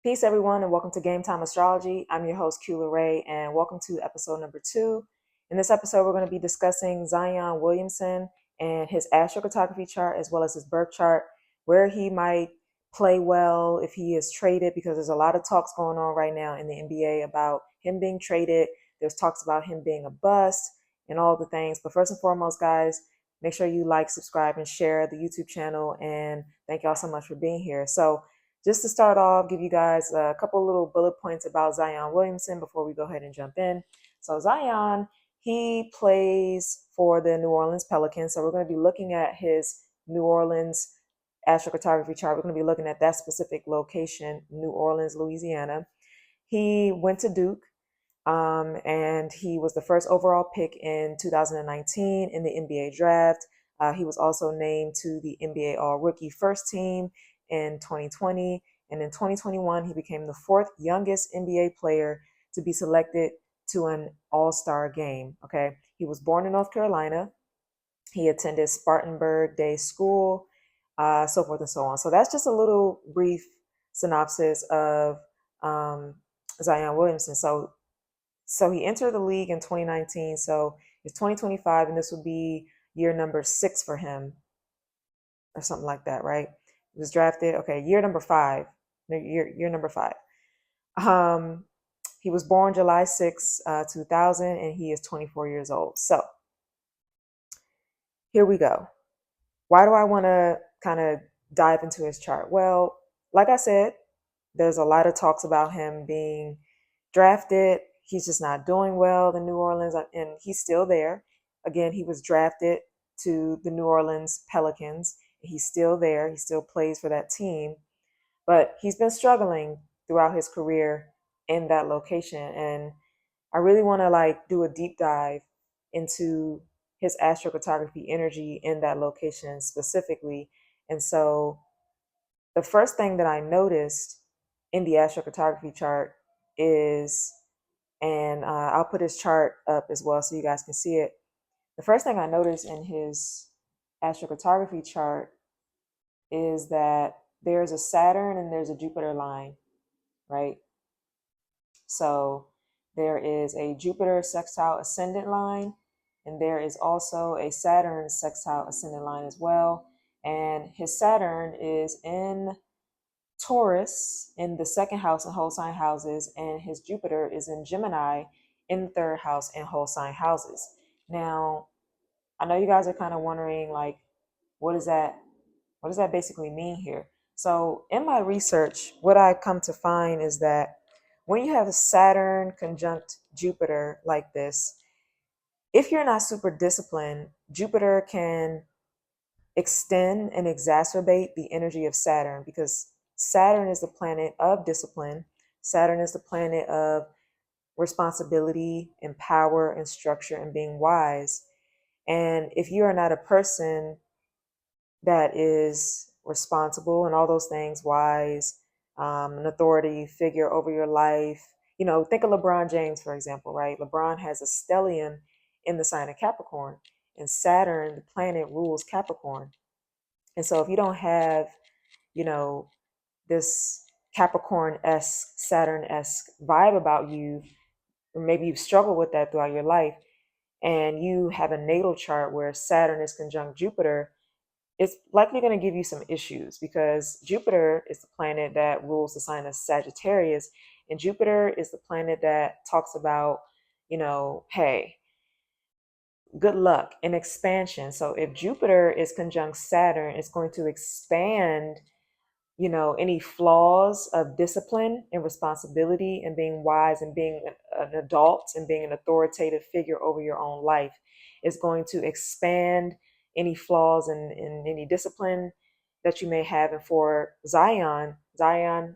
Peace, everyone, and welcome to GameTime Astrology. I'm your host, Q Ray, and welcome to episode number 2. In this episode, we're going to be discussing Zion Williamson and his astrocartography chart, as well as his birth chart, where he might play well if he is traded, because there's a lot of talks going on right now in the NBA about him being traded. There's talks about him being a bust and all the things. But first and foremost, guys, make sure you like, subscribe, and share the YouTube channel. And thank y'all so much for being here. So just to start off, give you guys a couple little bullet points about Zion Williamson before we go ahead and jump in. So Zion, he plays for the New Orleans Pelicans. So we're going to be looking at his New Orleans astrocartography chart. We're going to be looking at that specific location, New Orleans, Louisiana. He went to Duke, and he was the first overall pick in 2019 in the NBA draft. He was also named to the NBA All-Rookie First Team in 2020, and in 2021 he became the fourth youngest NBA player to be selected to an All-Star game. Okay, he was born in North Carolina. He attended Spartanburg Day School, so forth and so on. So that's just a little brief synopsis of Zion Williamson. So he entered the league in 2019. So it's 2025, and this would be year number 6 for him, or something like that, right? He was drafted. Okay, year number 5. Year number 5. He was born July 6, 2000, and he is 24 years old. So here we go. Why do I want to kind of dive into his chart? Well, like I said, there's a lot of talks about him being drafted. He's just not doing well in New Orleans, and he's still there. Again, he was drafted to the New Orleans Pelicans. He's still there. He still plays for that team, but he's been struggling throughout his career in that location. And I really want to do a deep dive into his astrocartography energy in that location specifically. And so the first thing that I noticed in the astrocartography chart is, and I'll put his chart up as well so you guys can see it. The first thing I noticed in his astrocartography chart is that there's a Saturn and there's a Jupiter line, right? So there is a Jupiter sextile ascendant line, and there is also a Saturn sextile ascendant line as well. And his Saturn is in Taurus in the second house and whole sign houses, and his Jupiter is in Gemini in the third house and whole sign houses. Now, I know you guys are kind of wondering, what does that basically mean here? So in my research, what I come to find is that when you have a Saturn conjunct Jupiter like this, if you're not super disciplined, Jupiter can extend and exacerbate the energy of Saturn, because Saturn is the planet of discipline. Saturn is the planet of responsibility and power and structure and being wise. And if you are not a person that is responsible and all those things, wise, an authority figure over your life, think of LeBron James, for example, right? LeBron has a stellium in the sign of Capricorn, and Saturn, the planet, rules Capricorn. And so if you don't have, this Capricorn-esque, Saturn-esque vibe about you, or maybe you've struggled with that throughout your life, and you have a natal chart where Saturn is conjunct Jupiter, it's likely going to give you some issues, because Jupiter is the planet that rules the sign of Sagittarius, and Jupiter is the planet that talks about, hey, good luck and expansion. So if Jupiter is conjunct Saturn, it's going to expand, any flaws of discipline and responsibility and being wise and being an adult and being an authoritative figure over your own life. Is going to expand any flaws in any discipline that you may have. And for Zion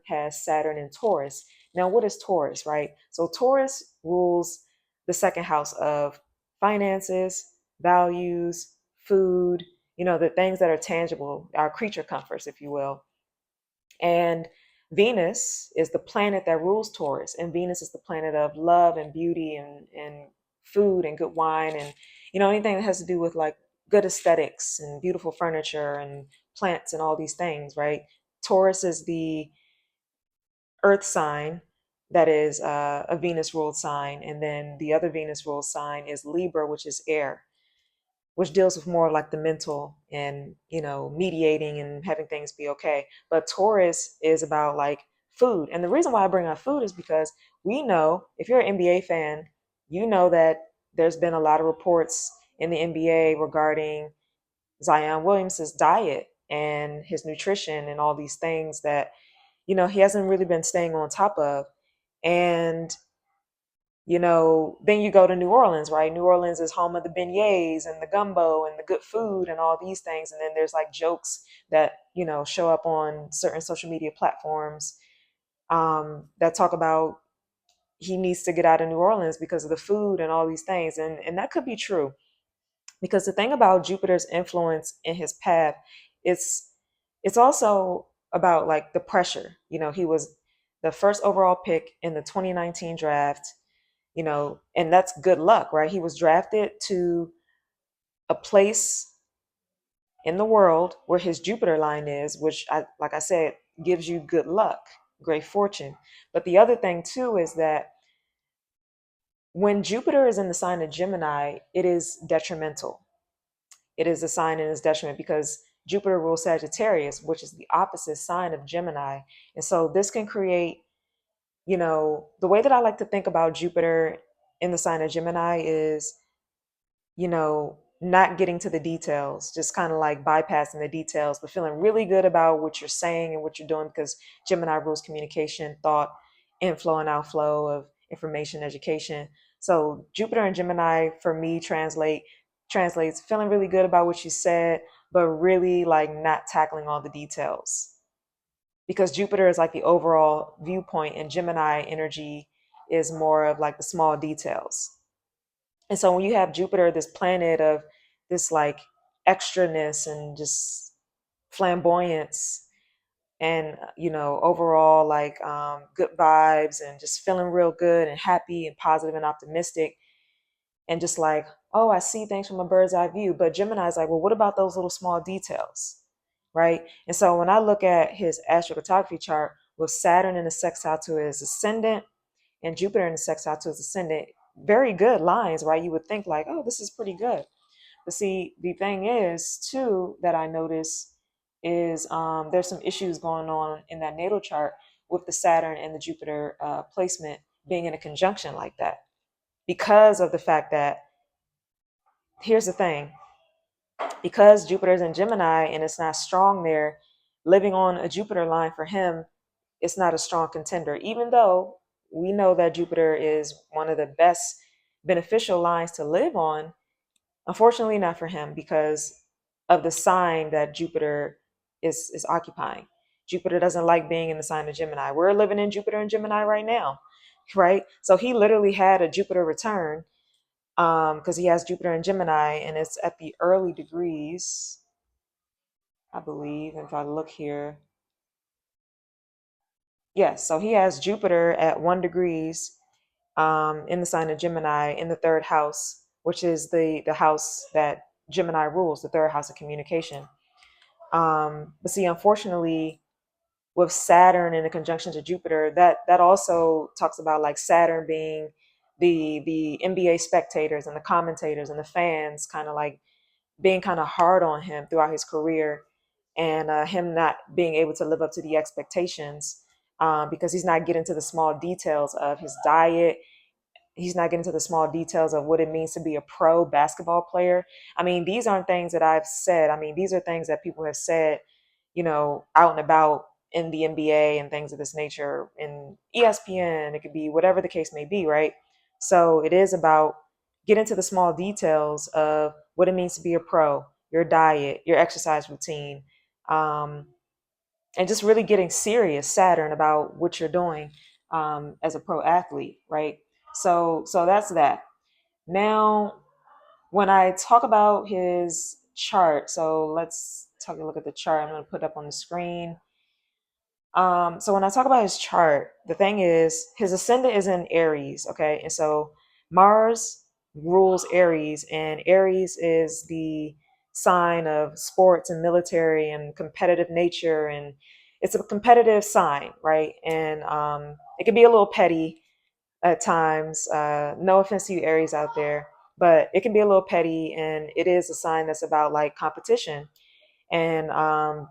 has Saturn in Taurus. Now, what is Taurus, right? So Taurus rules the second house of finances, values, food, the things that are tangible, our creature comforts, if you will. And Venus is the planet that rules Taurus, and Venus is the planet of love and beauty and food and good wine, and anything that has to do with good aesthetics and beautiful furniture and plants and all these things, right? Taurus is the Earth sign that is a Venus ruled sign, and then the other Venus ruled sign is Libra, which is air, which deals with more like the mental and mediating and having things be okay. But Taurus is about like food, and the reason why I bring up food is because we know, if you're an NBA fan, you know that there's been a lot of reports in the NBA regarding Zion Williamson's diet and his nutrition and all these things that he hasn't really been staying on top of. And then you go to New Orleans, right? New Orleans is home of the beignets and the gumbo and the good food and all these things. And then there's like jokes that, show up on certain social media platforms that talk about he needs to get out of New Orleans because of the food and all these things. And that could be true, because the thing about Jupiter's influence in his path, it's it's also about like the pressure. He was the first overall pick in the 2019 draft, and that's good luck, right? He was drafted to a place in the world where his Jupiter line is, which, like I said, gives you good luck, great fortune. But the other thing too is that when Jupiter is in the sign of Gemini, it is detrimental. It is a sign in its detriment because Jupiter rules Sagittarius, which is the opposite sign of Gemini. And so this can create, the way that I like to think about Jupiter in the sign of Gemini is, not getting to the details, just kind of like bypassing the details, but feeling really good about what you're saying and what you're doing, because Gemini rules communication, thought, inflow and outflow of information, education. So Jupiter and Gemini for me translates feeling really good about what you said, but really like not tackling all the details. Because Jupiter is like the overall viewpoint and Gemini energy is more of like the small details. And so when you have Jupiter, this planet of this like extraness and just flamboyance and overall like good vibes and just feeling real good and happy and positive and optimistic, and just like, oh, I see things from a bird's eye view. But Gemini is like, well, what about those little small details, right? And so when I look at his astrocartography chart with Saturn in the sextile to his ascendant and Jupiter in the sextile to his ascendant, very good lines, right? You would think like, oh, this is pretty good. But see, the thing is too that I notice is there's some issues going on in that natal chart with the Saturn and the Jupiter placement being in a conjunction like that, because of the fact that, here's the thing, because Jupiter's in Gemini and it's not strong there, living on a Jupiter line for him, it's not a strong contender, even though we know that Jupiter is one of the best beneficial lines to live on. Unfortunately, not for him because of the sign that Jupiter is occupying. Jupiter doesn't like being in the sign of Gemini. We're living in Jupiter and Gemini right now, right? So he literally had a Jupiter return because he has Jupiter and Gemini, and it's at the early degrees, I believe. If I look here, yes. So he has Jupiter at 1 degrees in the sign of Gemini in the third house, which is the house that Gemini rules, the third house of communication. But see, unfortunately, with Saturn in a conjunction to Jupiter, that also talks about like Saturn being the NBA spectators and the commentators and the fans kind of like being kind of hard on him throughout his career, and him not being able to live up to the expectations because he's not getting to the small details of his diet. He's not getting to the small details of what it means to be a pro basketball player. I mean, these aren't things that I've said. I mean, these are things that people have said, out and about in the NBA and things of this nature, in ESPN. It could be whatever the case may be, right? So it is about getting to the small details of what it means to be a pro, your diet, your exercise routine, and just really getting serious, Saturn, about what you're doing as a pro athlete, right? So that's that. Now, when I talk about his chart, so let's take a look at the chart. I'm going to put up on the screen. So when I talk about his chart, the thing is his ascendant is in Aries, okay? And so Mars rules Aries, and Aries is the sign of sports and military and competitive nature and it's a competitive sign, right? And it can be a little petty at times. No offense to you Aries out there, but it can be a little petty, and it is a sign that's about like competition and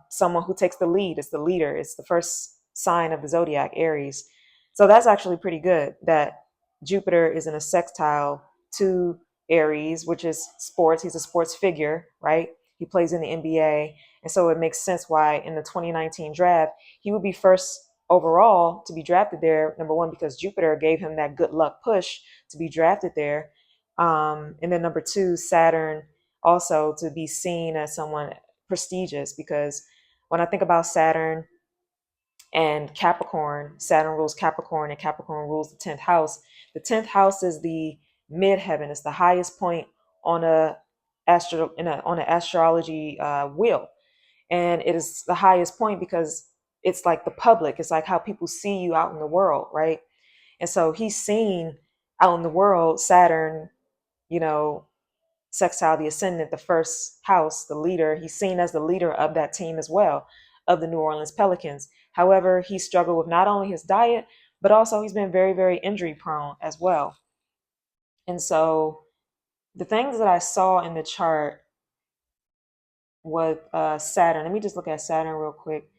someone who takes the lead. It's the leader. It's the first sign of the zodiac, Aries. So that's actually pretty good that Jupiter is in a sextile to Aries, which is sports. He's a sports figure, right? He plays in the NBA. And so it makes sense why in the 2019 draft, he would be first overall to be drafted there. Number one, because Jupiter gave him that good luck push to be drafted there. And then number two, Saturn also to be seen as someone prestigious, because when I think about Saturn and Capricorn, Saturn rules Capricorn and Capricorn rules the 10th house. The 10th house is the midheaven. It's the highest point on on an astrology wheel. And it is the highest point because it's like the public. It's like how people see you out in the world, right? And so he's seen out in the world, Saturn, you know, sextile the ascendant, the first house, the leader. He's seen as the leader of that team as well, of the New Orleans Pelicans. However, he struggled with not only his diet, but also he's been very, very injury prone as well. And so the things that I saw in the chart with Saturn, let me just look at Saturn real quick.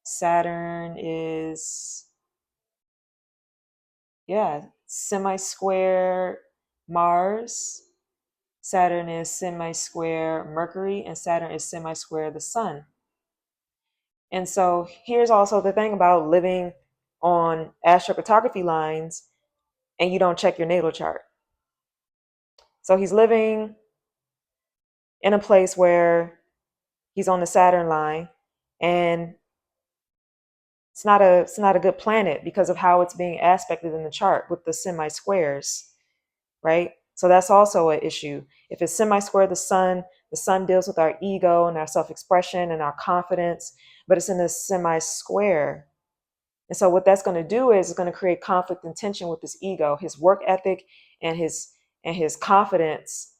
Saturn is, yeah, semi-square Mars. Saturn is semi-square Mercury, and Saturn is semi-square the Sun. And so here's also the thing about living on astrocartography lines and you don't check your natal chart. So he's living in a place where he's on the Saturn line, and it's not a good planet because of how it's being aspected in the chart with the semi squares, right? So that's also an issue. If it's semi square the sun deals with our ego and our self-expression and our confidence, but it's in a semi square. And so what that's going to do is it's going to create conflict and tension with his ego, his work ethic, and his confidence,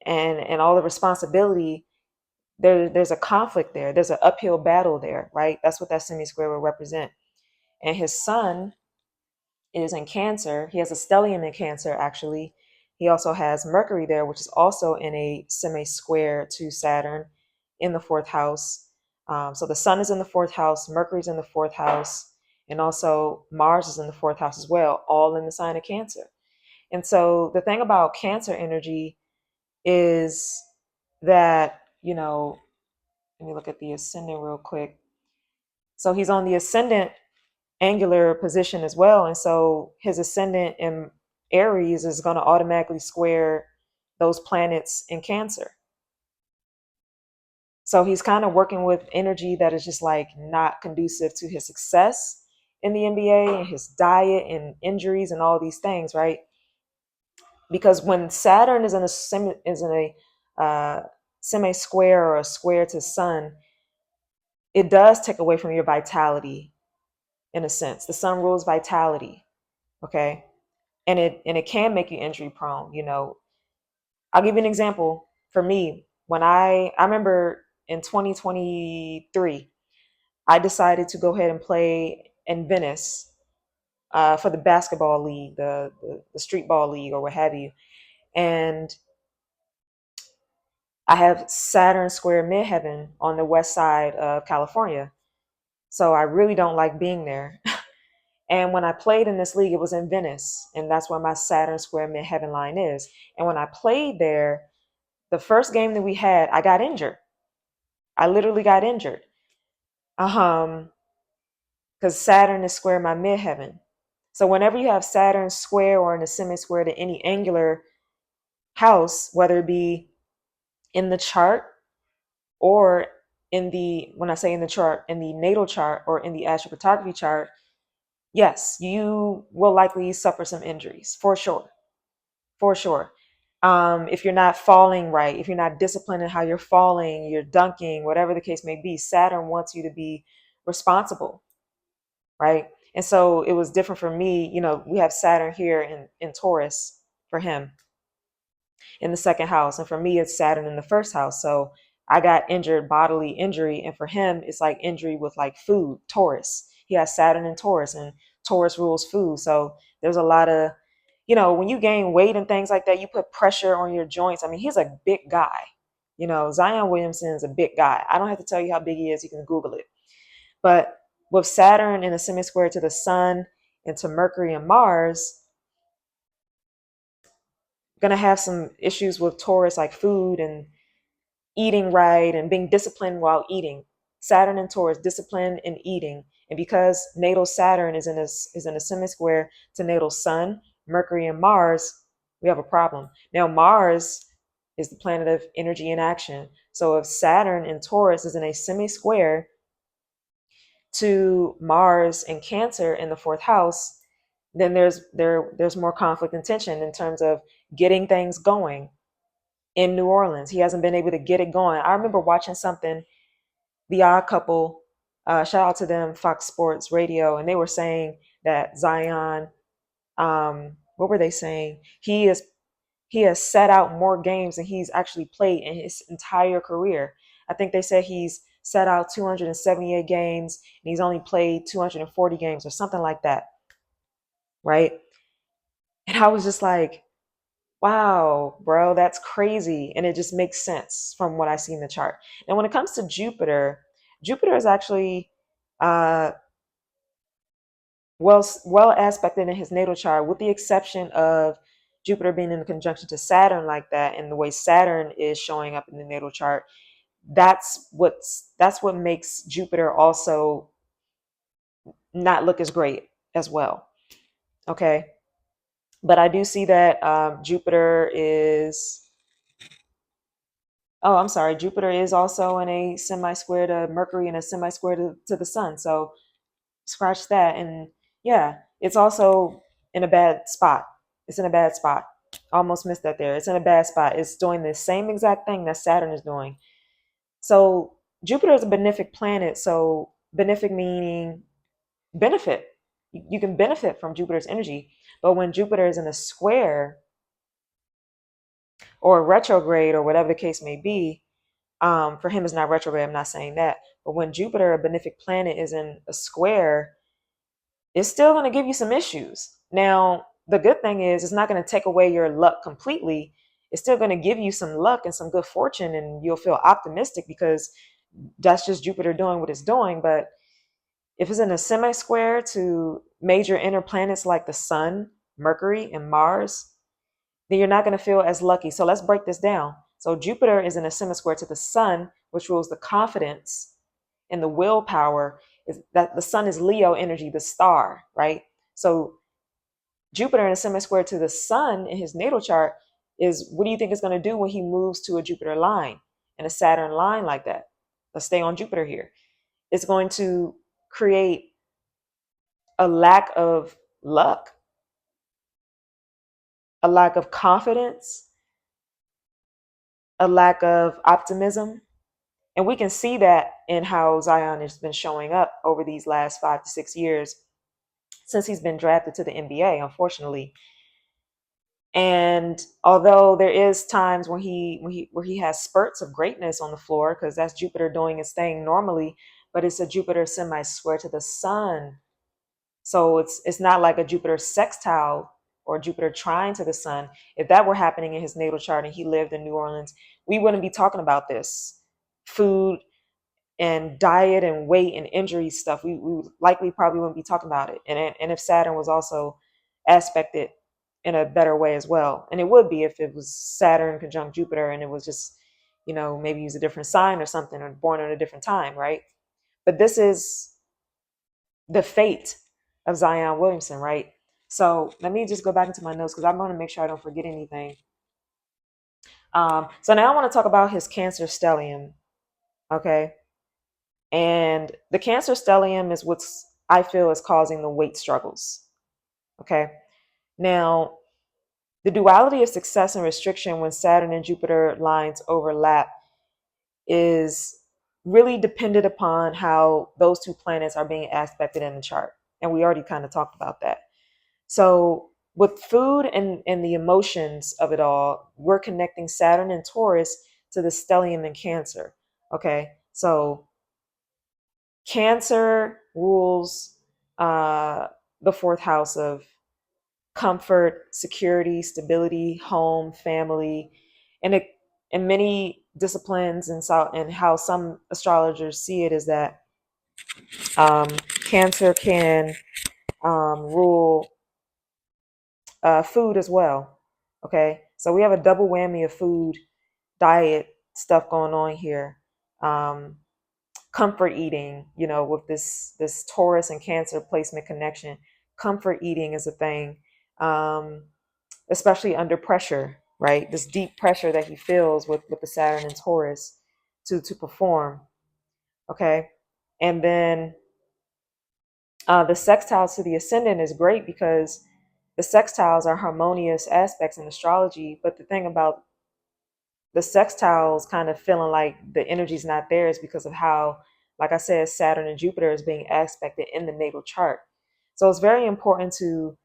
and all the responsibility. There's a conflict there. There's an uphill battle there, right? That's what that semi-square will represent. And his sun is in Cancer. He has a stellium in Cancer, actually. He also has Mercury there, which is also in a semi-square to Saturn in the fourth house. So the sun is in the fourth house, Mercury's in the fourth house, and also Mars is in the fourth house as well, all in the sign of Cancer. And so the thing about Cancer energy is that, let me look at the ascendant real quick. So he's on the ascendant angular position as well. And so his ascendant in Aries is going to automatically square those planets in Cancer. So he's kind of working with energy that is just like not conducive to his success in the NBA and his diet and injuries and all these things, right? Because when Saturn is in a semi square or a square to Sun, it does take away from your vitality in a sense. The Sun rules vitality, okay? And it can make you injury prone. I'll give you an example. For me, when I remember in 2023, I decided to go ahead and play in Venice for the basketball league, the street ball league, or what have you. And I have Saturn square midheaven on the west side of California. So I really don't like being there. And when I played in this league, it was in Venice, and that's where my Saturn square midheaven line is. And when I played there, the first game that we had, I got injured. I literally got injured. Because Saturn is square my midheaven. So whenever you have Saturn square or in a semi-square to any angular house, whether it be in the chart or when I say in the chart, in the natal chart or in the astrocartography chart, yes, you will likely suffer some injuries for sure. For sure. If you're not falling right, if you're not disciplined in how you're falling, you're dunking, whatever the case may be, Saturn wants you to be responsible, right? And so it was different for me. We have Saturn here in Taurus for him in the second house. And for me, it's Saturn in the first house. So I got injured, bodily injury. And for him, it's like injury with like food, Taurus. He has Saturn and Taurus, and Taurus rules food. So there's a lot of, when you gain weight and things like that, you put pressure on your joints. I mean, he's a big guy. Zion Williamson is a big guy. I don't have to tell you how big he is. You can Google it. But with Saturn in a semi-square to the sun and to Mercury and Mars, going to have some issues with Taurus, like food and eating right and being disciplined while eating. Saturn and Taurus, discipline in eating. And because natal Saturn is in a semi-square to natal Sun, Mercury, and Mars, we have a problem. Now, Mars is the planet of energy and action. So if Saturn in Taurus is in a semi-square to Mars and Cancer in the fourth house, then there's more conflict and tension in terms of getting things going in New Orleans. He hasn't been able to get it going. I remember watching something, The Odd Couple, shout out to them, Fox Sports Radio, and they were saying that Zion, what were they saying? He has set out more games than he's actually played in his entire career. I think they said he's set out 278 games and he's only played 240 games or something like that, right? And I was just like, wow, bro, that's crazy. And it just makes sense from what I see in the chart. And when it comes to Jupiter, Jupiter is actually uh, well aspected in his natal chart, with the exception of Jupiter being in conjunction to Saturn like that, and the way Saturn is showing up in the natal chart. That's what makes Jupiter also not look as great as well. Okay, but I do see that Jupiter is. Oh, I'm sorry. Jupiter is also in a semi-square to Mercury and a semi-square to the sun. So scratch that. And yeah, it's also in a bad spot. It's in a bad spot. Almost missed that there. It's in a bad spot. It's doing the same exact thing that Saturn is doing. So Jupiter is a benefic planet. So benefic meaning benefit. You can benefit from Jupiter's energy. But when Jupiter is in a square or retrograde or whatever the case may be, for him, it's not retrograde. I'm not saying that. But when Jupiter, a benefic planet, is in a square, it's still going to give you some issues. Now, the good thing is it's not going to take away your luck completely. It's still going to give you some luck and some good fortune, and you'll feel optimistic because that's just Jupiter doing what it's doing. But if it's in a semi-square to major inner planets like the Sun, Mercury, and Mars, then you're not going to feel as lucky. So let's break this down. So Jupiter is in a semi-square to the Sun, which rules the confidence and the willpower. Is that the Sun is Leo energy, the star, right? So Jupiter in a semi-square to the Sun in his natal chart is, what do you think it's going to do when he moves to a Jupiter line and a Saturn line like that? Let's stay on Jupiter here. It's going to create a lack of luck, a lack of confidence, a lack of optimism. And we can see that in how Zion has been showing up over these last 5 to 6 years since he's been drafted to the NBA, unfortunately. And although there is times when he has spurts of greatness on the floor, because that's Jupiter doing its thing normally, but it's a Jupiter semi-square to the sun. So it's not like a Jupiter sextile or Jupiter trine to the sun. If that were happening in his natal chart and he lived in New Orleans, we wouldn't be talking about this food and diet and weight and injury stuff. We likely probably wouldn't be talking about it. And if Saturn was also aspected in a better way as well, and it would be if it was Saturn conjunct Jupiter and it was just, maybe use a different sign or something, or born at a different time, right? But this is the fate of Zion Williamson, right? So let me just go back into my notes because I'm going to make sure I don't forget anything. So now I want to talk about his Cancer stellium. Okay. And the Cancer stellium is what's, I feel, is causing the weight struggles. Okay. Now, the duality of success and restriction when Saturn and Jupiter lines overlap is really dependent upon how those two planets are being aspected in the chart. And we already kind of talked about that. So with food and the emotions of it all, we're connecting Saturn and Taurus to the stellium in Cancer. Okay, so Cancer rules the fourth house of comfort, security, stability, home, family, and it in many disciplines and how some astrologers see it is that um, Cancer can rule food as well. Okay, so we have a double whammy of food, diet stuff going on here. Um, Comfort eating, with this Taurus and Cancer placement connection. Comfort eating is a thing, especially under pressure, right? This deep pressure that he feels with the Saturn and Taurus to perform. Okay, and then the sextiles to the ascendant is great because the sextiles are harmonious aspects in astrology. But the thing about the sextiles kind of feeling like the energy's not there is because of how, like I said, Saturn and Jupiter is being aspected in the natal chart. So it's very important to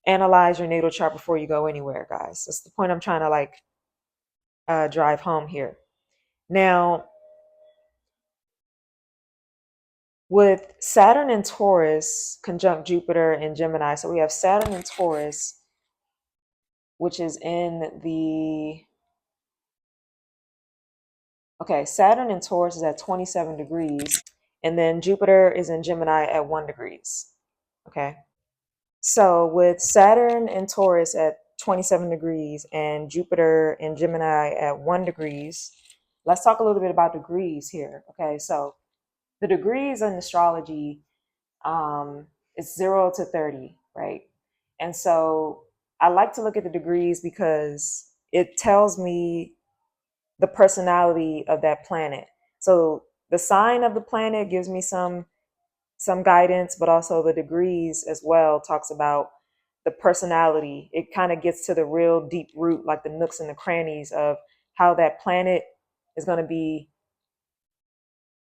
analyze your natal chart before you go anywhere, guys. That's the point I'm trying to drive home here. Now, with Saturn and Taurus conjunct Jupiter and Gemini, so we have Saturn and Taurus, which is in the okay, Saturn in Taurus is at 27 degrees, and then Jupiter is in Gemini at 1 degrees. Okay. So with Saturn in Taurus at 27 degrees and Jupiter in Gemini at 1 degrees, let's talk a little bit about degrees here. Okay. So the degrees in astrology is 0 to 30, right? And so I like to look at the degrees because it tells me the personality of that planet. So the sign of the planet gives me some guidance, but also the degrees as well talks about the personality. It kind of gets to the real deep root, like the nooks and the crannies of how that planet is going to be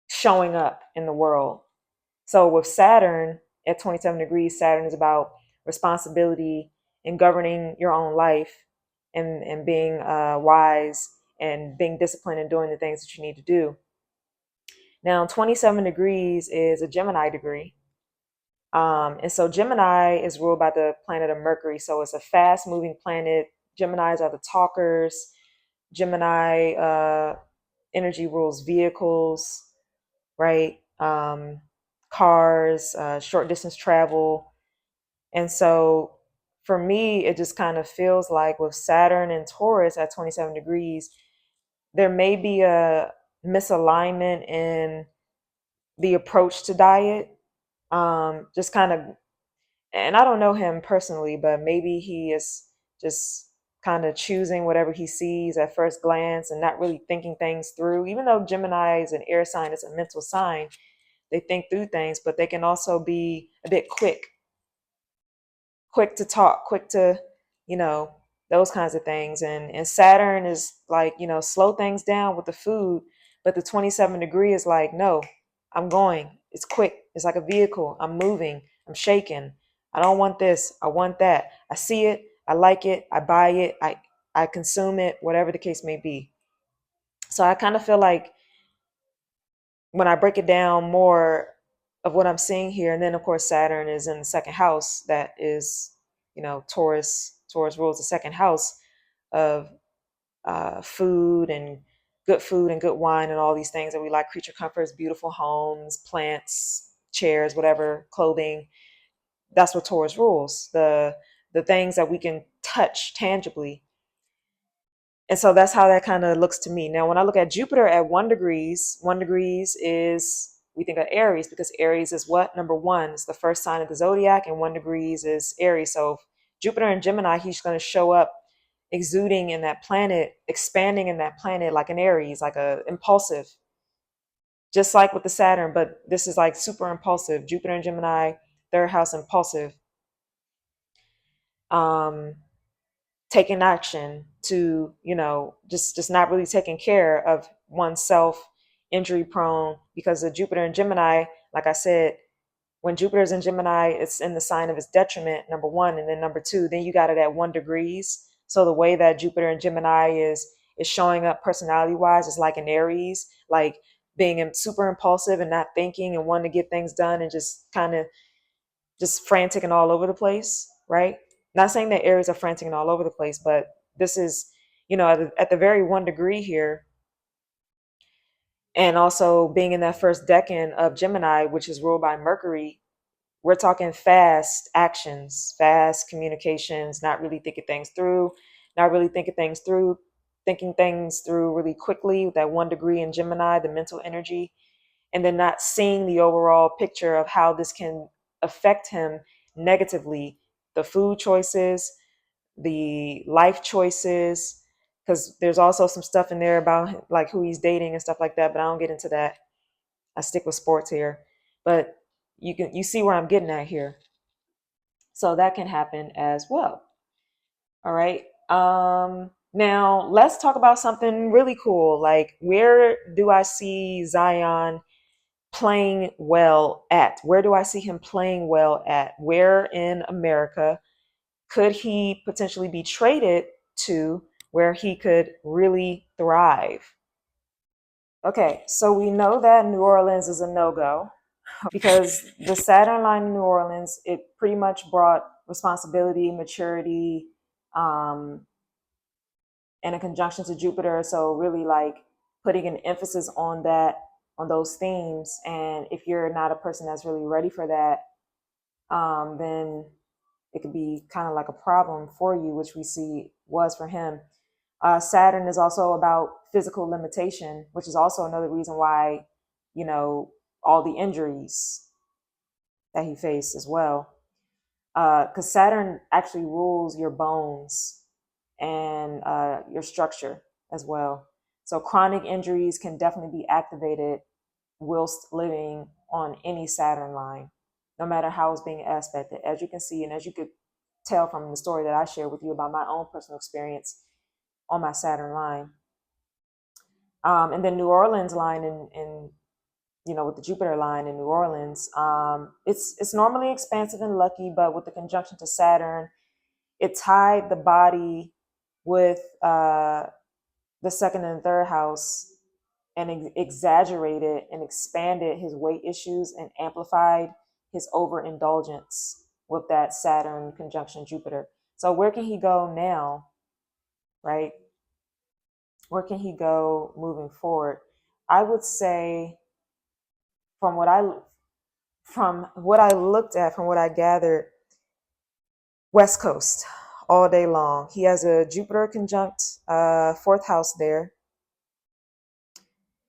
showing up in the world. So with Saturn at 27 degrees, Saturn is about responsibility and governing your own life and being wise and being disciplined and doing the things that you need to do. Now, 27 degrees is a Gemini degree. And so Gemini is ruled by the planet of Mercury. So it's a fast moving planet. Geminis are the talkers. Gemini energy rules vehicles, right? Cars, short distance travel. And so for me, it just kind of feels like with Saturn and Taurus at 27 degrees, there may be a misalignment in the approach to diet. Just kind of, and I don't know him personally, but maybe he is just kind of choosing whatever he sees at first glance and not really thinking things through. Even though Gemini is an air sign, it's a mental sign, they think through things, but they can also be a bit quick to talk, quick to, you know, those kinds of things. And Saturn is like, slow things down with the food, but the 27 degree is like, no, I'm going. It's quick. It's like a vehicle. I'm moving. I'm shaking. I don't want this. I want that. I see it. I like it. I buy it. I consume it, whatever the case may be. So I kind of feel like when I break it down more of what I'm seeing here, and then of course Saturn is in the second house, that is, Taurus. Taurus rules the second house of food and good wine and all these things that we like, creature comforts, beautiful homes, plants, chairs, whatever, clothing. That's what Taurus rules. The things that we can touch tangibly. And so that's how that kind of looks to me. Now, when I look at Jupiter at 1 degrees is, we think of Aries because Aries is what? Number one, it's the first sign of the zodiac, and 1 degrees is Aries. So Jupiter and Gemini, he's going to show up exuding in that planet, expanding in that planet like an Aries, like a impulsive, just like with the Saturn, but this is like super impulsive. Jupiter and Gemini, third house impulsive. Um, Taking action to, just not really taking care of oneself, injury prone, because of Jupiter and Gemini, like I said, when Jupiter's in Gemini, it's in the sign of its detriment, number one, and then number two, then you got it at 1 degrees. So the way that Jupiter and Gemini is is showing up personality wise is like an Aries, like being super impulsive and not thinking and wanting to get things done and just kind of just frantic and all over the place, right? Not saying that Aries are frantic and all over the place, but this is, at the very 1 degree here, and also being in that first decan of Gemini, which is ruled by Mercury, we're talking fast actions, fast communications, not really thinking things through, not really thinking things through really quickly. That 1 degree in Gemini, the mental energy, and then not seeing the overall picture of how this can affect him negatively. The food choices, the life choices, because there's also some stuff in there about like who he's dating and stuff like that, but I don't get into that. I stick with sports here. But you see where I'm getting at here. So that can happen as well. All right. Now let's talk about something really cool. Like, where do I see Zion playing well at? Where do I see him playing well at? Where in America could he potentially be traded to where he could really thrive? Okay, so we know that New Orleans is a no-go because the Saturn line in New Orleans, it pretty much brought responsibility, maturity, um, and a conjunction to Jupiter. So really like putting an emphasis on that, on those themes. And if you're not a person that's really ready for that, then it could be kind of like a problem for you, which we see was for him. Saturn is also about physical limitation, which is also another reason why, all the injuries that he faced as well. Because Saturn actually rules your bones and your structure as well. So chronic injuries can definitely be activated whilst living on any Saturn line, no matter how it's being aspected. As you can see, and as you could tell from the story that I shared with you about my own personal experience on my Saturn line. And then New Orleans line in with the Jupiter line in New Orleans, it's normally expansive and lucky, but with the conjunction to Saturn, it tied the body with the second and third house and exaggerated and expanded his weight issues and amplified his overindulgence with that Saturn conjunction Jupiter. So where can he go now, right? Where can he go moving forward? I would say from what I looked at, from what I gathered, West Coast all day long. He has a Jupiter conjunct fourth house there,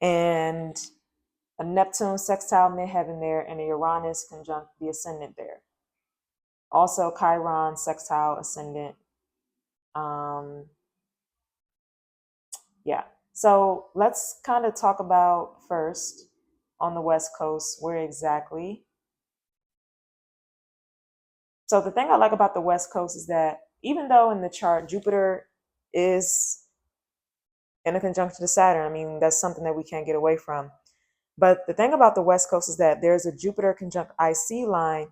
and a Neptune sextile midheaven there, and a Uranus conjunct the ascendant there. Also Chiron sextile ascendant. Yeah. So let's kind of talk about first on the West Coast, where exactly. So the thing I like about the West Coast is that even though in the chart Jupiter is in a conjunction to Saturn, I mean, that's something that we can't get away from. But the thing about the West Coast is that there's a Jupiter conjunct IC line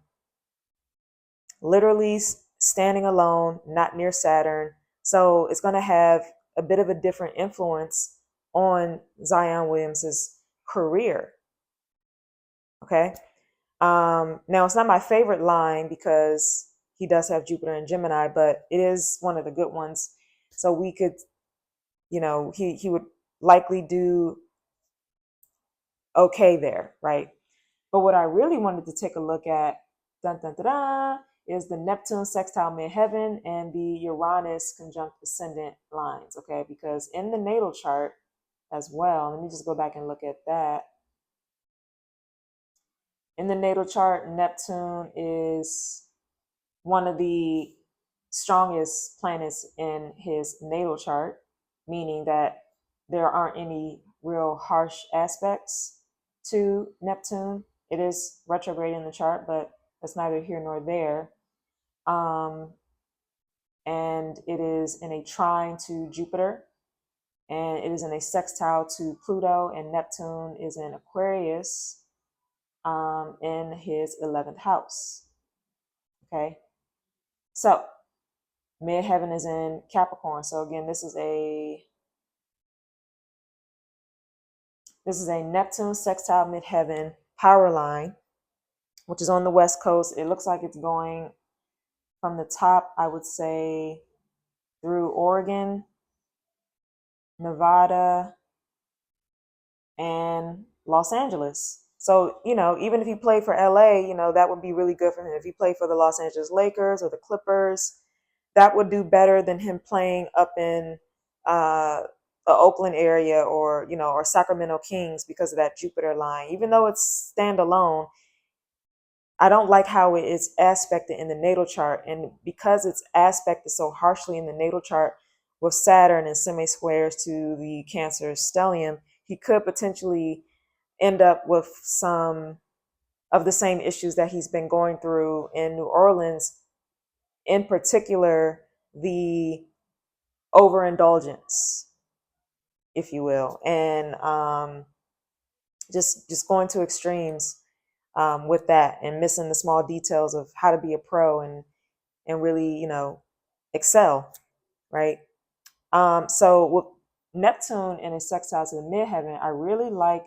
literally standing alone, not near Saturn. So it's going to have a bit of a different influence on Zion Williams's career. Okay. Now it's not my favorite line because he does have Jupiter and Gemini, but it is one of the good ones. So we could, he would likely do okay there, right? But what I really wanted to take a look at, dun, dun, dun, dun, is the Neptune sextile midheaven and the Uranus conjunct ascendant lines, okay? Because in the natal chart as well, let me just go back and look at that. In the natal chart, Neptune is one of the strongest planets in his natal chart, meaning that there aren't any real harsh aspects to Neptune. It is retrograde in the chart, but that's neither here nor there. And it is in a trine to Jupiter, and it is in a sextile to Pluto, and Neptune is in Aquarius in his 11th house. Okay, so midheaven is in Capricorn. So again, this is a This is a Neptune sextile midheaven power line, which is on the West Coast. It looks like it's going from the top, I would say, through Oregon, Nevada, and Los Angeles. So, even if he played for LA, that would be really good for him. If he played for the Los Angeles Lakers or the Clippers, that would do better than him playing up in the Oakland area, or Sacramento Kings, because of that Jupiter line. Even though it's standalone, I don't like how it is aspected in the natal chart. And because it's aspected so harshly in the natal chart with Saturn and semi-squares to the Cancer stellium, he could potentially end up with some of the same issues that he's been going through in New Orleans, in particular, the overindulgence, if you will, and just going to extremes with that, and missing the small details of how to be a pro and really, excel, right? So with Neptune and his sextiles in the midheaven, I really like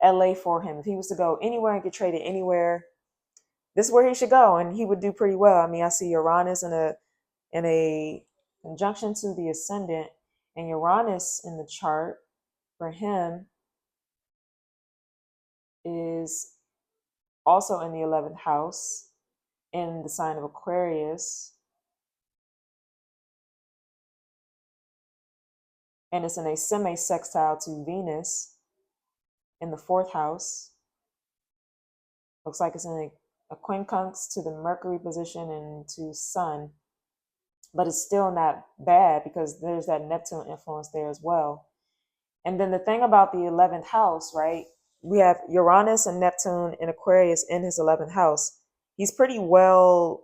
LA for him. If he was to go anywhere and get traded anywhere, this is where he should go, and he would do pretty well. I mean, I see Uranus in a conjunction to the ascendant, and Uranus in the chart for him is also in the 11th house in the sign of Aquarius, and it's in a semi-sextile to Venus in the 4th house. Looks like it's in a quincunx to the Mercury position and to Sun, but it's still not bad because there's that Neptune influence there as well. And then the thing about the 11th house, right? We have Uranus and Neptune in Aquarius in his 11th house. He's pretty well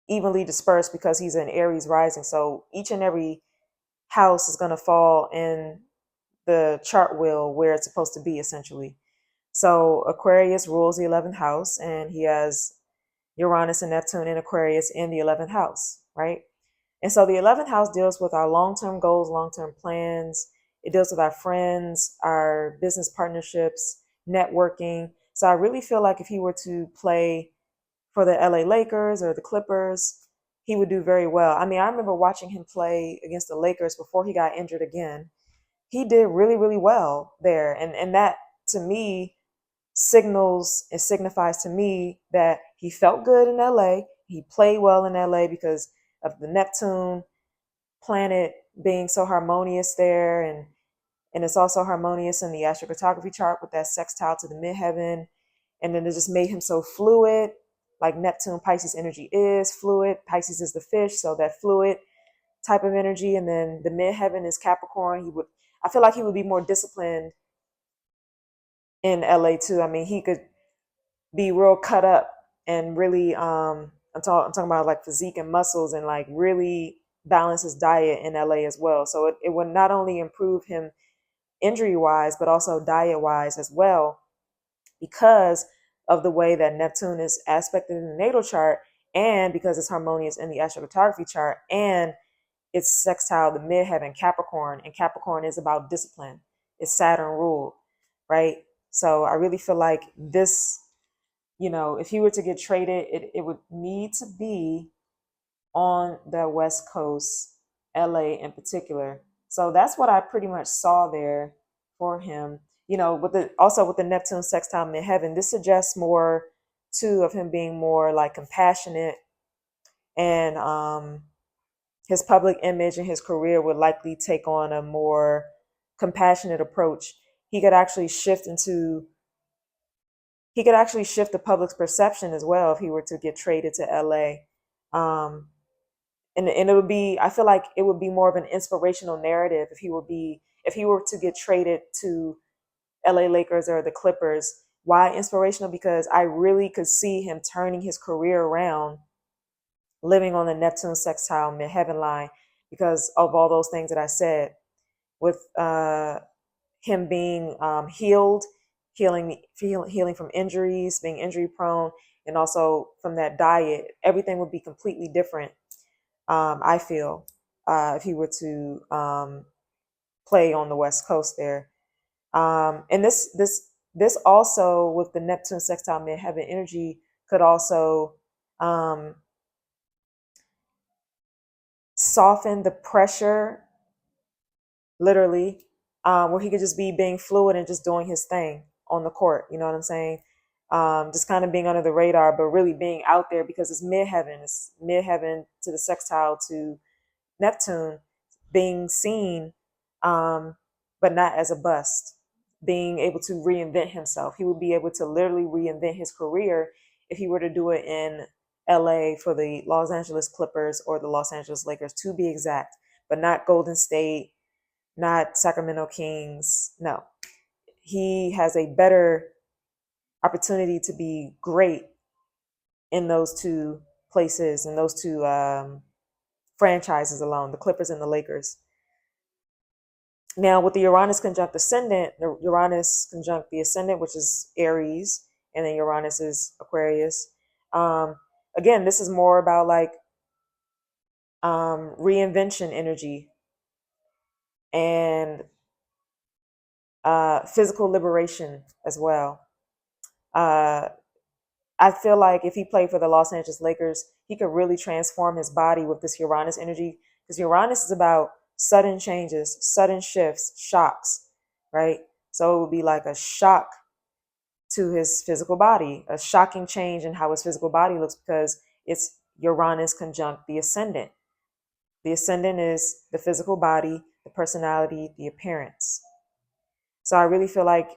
evenly dispersed because he's in Aries rising. So each and every house is going to fall in the chart wheel where it's supposed to be, essentially. So Aquarius rules the 11th house, and he has Uranus and Neptune in Aquarius in the 11th house, right? And so the 11th house deals with our long-term goals, long-term plans. It deals with our friends, our business partnerships, networking. So I really feel like if he were to play for the LA Lakers or the Clippers, he would do very well. I mean, I remember watching him play against the Lakers before he got injured again. He did really, really well there. And that, to me, signifies to me that he felt good in LA. He played well in LA because of the Neptune planet being so harmonious there, and it's also harmonious in the astrocartography chart with that sextile to the midheaven. And then it just made him so fluid, like Neptune Pisces energy is fluid. Pisces is the fish, so that fluid type of energy. And then the midheaven is Capricorn. I feel like he would be more disciplined in LA too. I mean, he could be real cut up and really I'm talking about like physique and muscles, and like really balance his diet in LA as well. So it would not only improve him injury wise, but also diet wise as well, because of the way that Neptune is aspected in the natal chart, and because it's harmonious in the astrocartography chart, and it's sextile the midheaven Capricorn, and Capricorn is about discipline. It's Saturn ruled, right? So I really feel like this, if he were to get traded, it would need to be on the West Coast, LA in particular. So that's what I pretty much saw there for him. With the Neptune sextile midheaven, this suggests more too of him being more like compassionate, and his public image and his career would likely take on a more compassionate approach. He could actually shift the public's perception as well if he were to get traded to LA. And it would be, I feel like it would be more of an inspirational narrative if he were to get traded to LA Lakers or the Clippers. Why inspirational? Because I really could see him turning his career around, living on the Neptune sextile midheaven line, because of all those things that I said, with him being healing from injuries, being injury prone, and also from that diet. Everything would be completely different. I feel if he were to play on the West Coast there. And this also with the Neptune sextile midheaven energy could also um, soften the pressure, literally, where he could just be being fluid and just doing his thing on the court. You know what I'm saying? Just kind of being under the radar, but really being out there because it's midheaven. It's midheaven to the sextile to Neptune, being seen, but not as a bust, being able to reinvent himself. He would be able to literally reinvent his career if he were to do it in LA for the Los Angeles Clippers or the Los Angeles Lakers, to be exact, but not Golden State, not Sacramento Kings. No, he has a better opportunity to be great in those two places, in those two franchises alone, the Clippers and the Lakers. Now, with the Uranus conjunct ascendant, the Uranus conjunct the ascendant, which is Aries, and then Uranus is Aquarius. Again, this is more about like reinvention energy and physical liberation as well. Uh, I feel like if he played for the Los Angeles Lakers, he could really transform his body with this Uranus energy, because Uranus is about sudden changes, sudden shifts, shocks, right? So it would be like a shock to his physical body, a shocking change in how his physical body looks because it's Uranus conjunct the ascendant. The ascendant is the physical body, the personality, the appearance. So I really feel like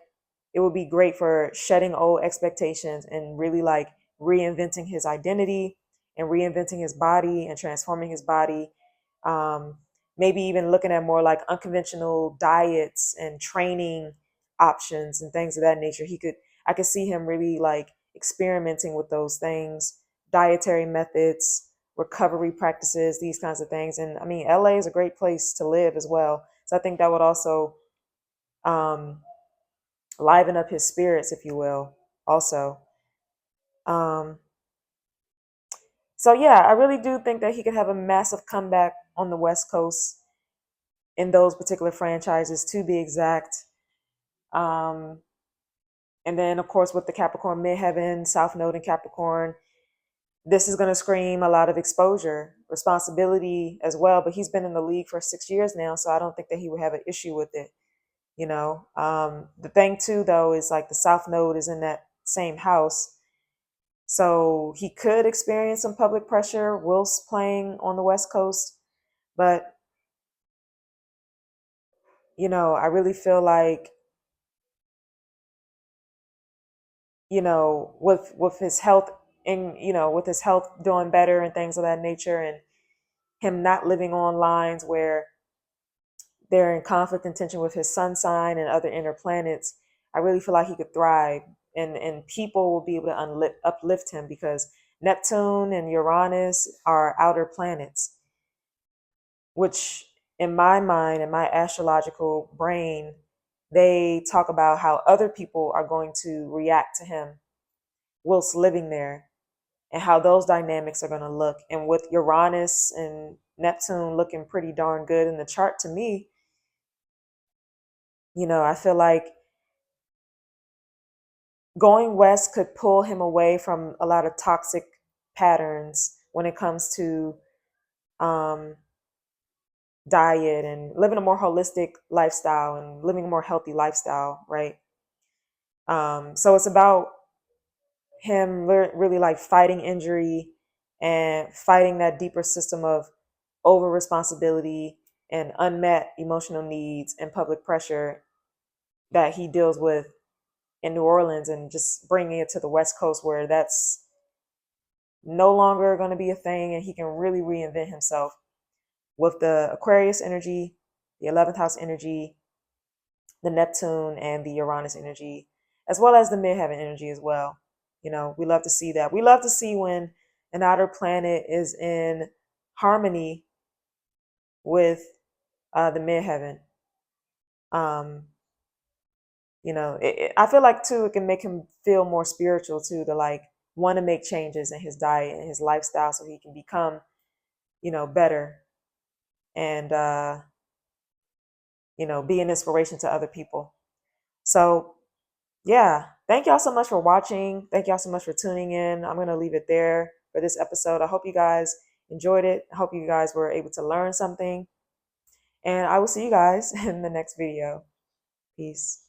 it would be great for shedding old expectations and really like reinventing his identity and reinventing his body and transforming his body. Um, Maybe even looking at more like unconventional diets and training options and things of that nature. I could see him really like experimenting with those things, dietary methods, recovery practices, these kinds of things. And I mean, LA is a great place to live as well. So I think that would also um, liven up his spirits, if you will, also. Um, so yeah, I really do think that he could have a massive comeback on the West Coast in those particular franchises, to be exact. Um, and then, of course, with the Capricorn midheaven, South Node in Capricorn, this is going to scream a lot of exposure, responsibility as well. But he's been in the league for 6 years now, so I don't think that he would have an issue with it. You know, the thing too, though, is like the South Node is in that same house. So he could experience some public pressure whilst playing on the West Coast. But, you know, I really feel like, you know, with his health and, you know, with his health doing better and things of that nature, and him not living on lines where they're in conflict and tension with his sun sign and other inner planets, I really feel like he could thrive, and people will be able to uplift him because Neptune and Uranus are outer planets, which in my mind, in my astrological brain, they talk about how other people are going to react to him whilst living there and how those dynamics are going to look. And with Uranus and Neptune looking pretty darn good in the chart to me, you know, I feel like going west could pull him away from a lot of toxic patterns when it comes to um, diet and living a more holistic lifestyle and living a more healthy lifestyle, right? So it's about him really like fighting injury and fighting that deeper system of over responsibility and unmet emotional needs and public pressure that he deals with in New Orleans, and just bringing it to the West Coast where that's no longer going to be a thing and he can really reinvent himself with the Aquarius energy, the 11th house energy, the Neptune and the Uranus energy, as well as the midheaven energy as well. You know, we love to see that. We love to see when an outer planet is in harmony with the midheaven. Um, you know, I feel like too, it can make him feel more spiritual too, to like want to make changes in his diet and his lifestyle so he can become, you know, better. And be an inspiration to other people. So yeah, thank y'all so much for watching. Thank y'all so much for tuning in. I'm going to leave it there for this episode. I hope you guys enjoyed it. I hope you guys were able to learn something. And I will see you guys in the next video. Peace.